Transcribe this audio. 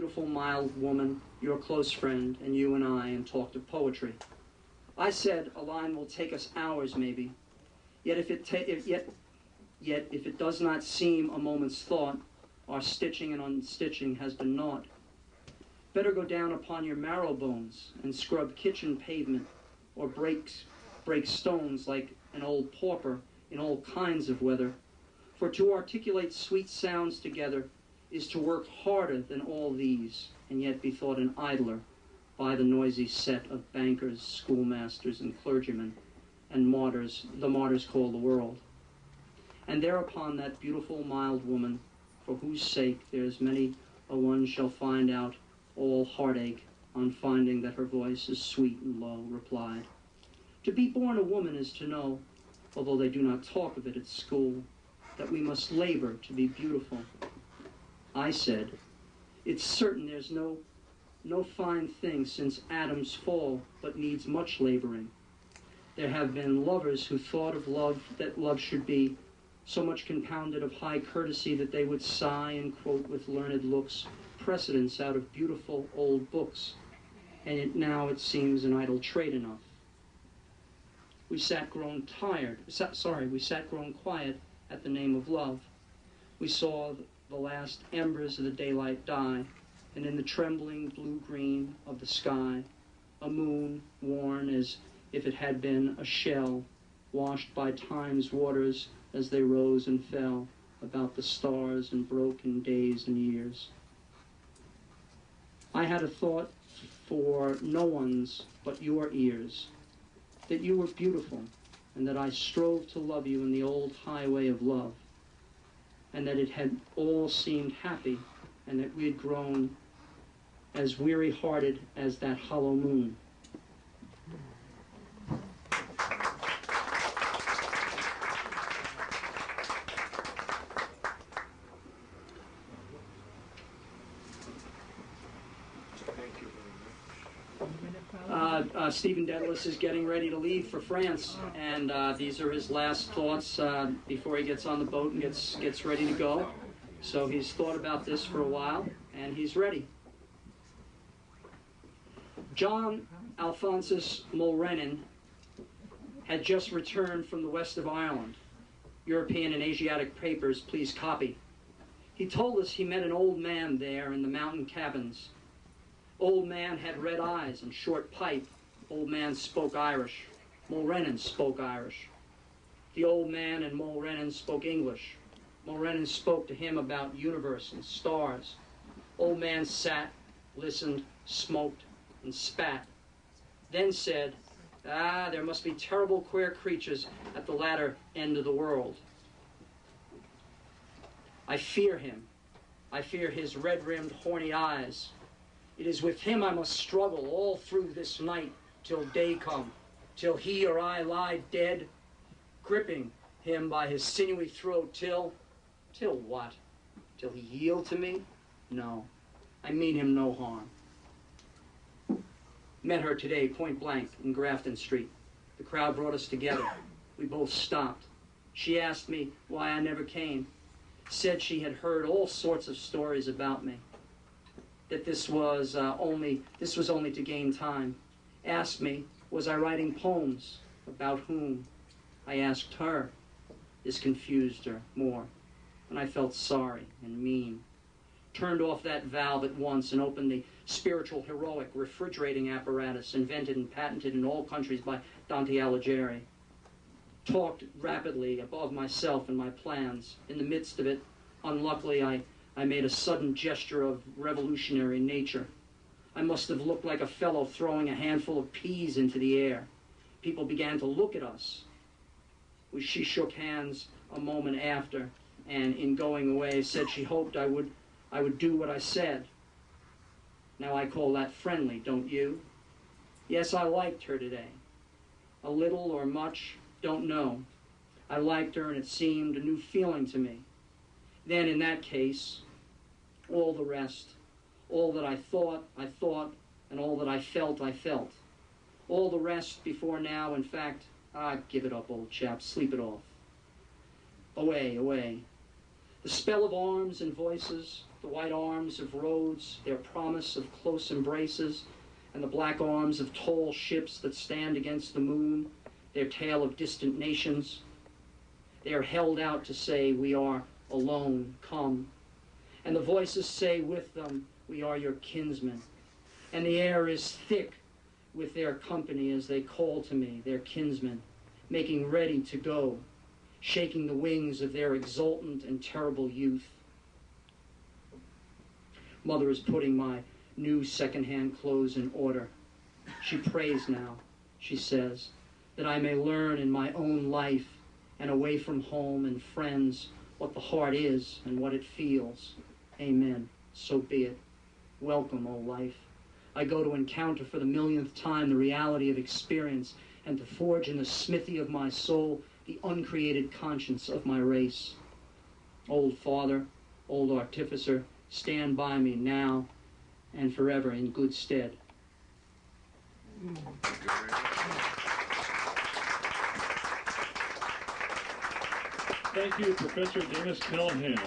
beautiful, mild woman, your close friend, and you and I, and talked of poetry. I said a line will take us hours, maybe. Yet if it does not seem a moment's thought, our stitching and unstitching has been naught. Better go down upon your marrow bones and scrub kitchen pavement, or break stones like an old pauper in all kinds of weather. For to articulate sweet sounds together is to work harder than all these, and yet be thought an idler by the noisy set of bankers, schoolmasters, and clergymen, and martyrs, the martyrs call the world. And thereupon that beautiful, mild woman, for whose sake there's many a one shall find out all heartache on finding that her voice is sweet and low, replied, to be born a woman is to know, although they do not talk of it at school, that we must labor to be beautiful. I said, it's certain there's no fine thing since Adam's fall, but needs much laboring. There have been lovers who thought of love, that love should be so much compounded of high courtesy that they would sigh and quote with learned looks precedents out of beautiful old books, and now it seems an idle trait enough. We sat grown quiet at the name of love. We saw the last embers of the daylight die, and in the trembling blue-green of the sky, a moon worn as if it had been a shell, washed by time's waters as they rose and fell about the stars and broken days and years. I had a thought for no one's but your ears, that you were beautiful, and that I strove to love you in the old highway of love, and that it had all seemed happy, and that we had grown as weary-hearted as that hollow moon. Stephen Dedalus is getting ready to leave for France, and these are his last thoughts before he gets on the boat and gets ready to go. So he's thought about this for a while, and he's ready. John Alphonsus Mulrennan had just returned from the west of Ireland. European and Asiatic papers, please copy. He told us he met an old man there in the mountain cabins. Old man had red eyes and short pipe. Old man spoke Irish. Mulrennan spoke Irish. The old man and Mulrennan spoke English. Mulrennan spoke to him about universe and stars. Old man sat, listened, smoked, and spat. Then said, there must be terrible queer creatures at the latter end of the world. I fear him. I fear his red-rimmed, horny eyes. It is with him I must struggle all through this night till day come, till he or I lie dead, gripping him by his sinewy throat till what? Till he yield to me? No, I mean him no harm. Met her today, point blank, in Grafton Street. The crowd brought us together. We both stopped. She asked me why I never came. Said she had heard all sorts of stories about me. That this was only to gain time. Asked me, was I writing poems? About whom? I asked her. This confused her more, and I felt sorry and mean. Turned off that valve at once and opened the spiritual heroic refrigerating apparatus invented and patented in all countries by Dante Alighieri. Talked rapidly above myself and my plans. In the midst of it, unluckily, I made a sudden gesture of revolutionary nature. I must have looked like a fellow throwing a handful of peas into the air. People began to look at us. She shook hands a moment after, and in going away said she hoped I would do what I said. Now I call that friendly, don't you? Yes, I liked her today. A little or much, don't know. I liked her, and it seemed a new feeling to me. Then, in that case, all the rest, all that I thought, and all that I felt. All the rest before now, in fact, give it up, old chap, sleep it off. Away, away. The spell of arms and voices, the white arms of roads, their promise of close embraces, and the black arms of tall ships that stand against the moon, their tale of distant nations. They are held out to say, we are alone, come. And the voices say with them, we are your kinsmen. And the air is thick with their company as they call to me, their kinsmen, making ready to go, shaking the wings of their exultant and terrible youth. Mother is putting my new second-hand clothes in order. She prays now, she says, that I may learn in my own life and away from home and friends what the heart is and what it feels. Amen. So be it. Welcome, O life. I go to encounter for the millionth time the reality of experience and to forge in the smithy of my soul the uncreated conscience of my race. Old Father, old Artificer, stand by me now and forever in good stead. Thank you, Professor Dennis Callahan.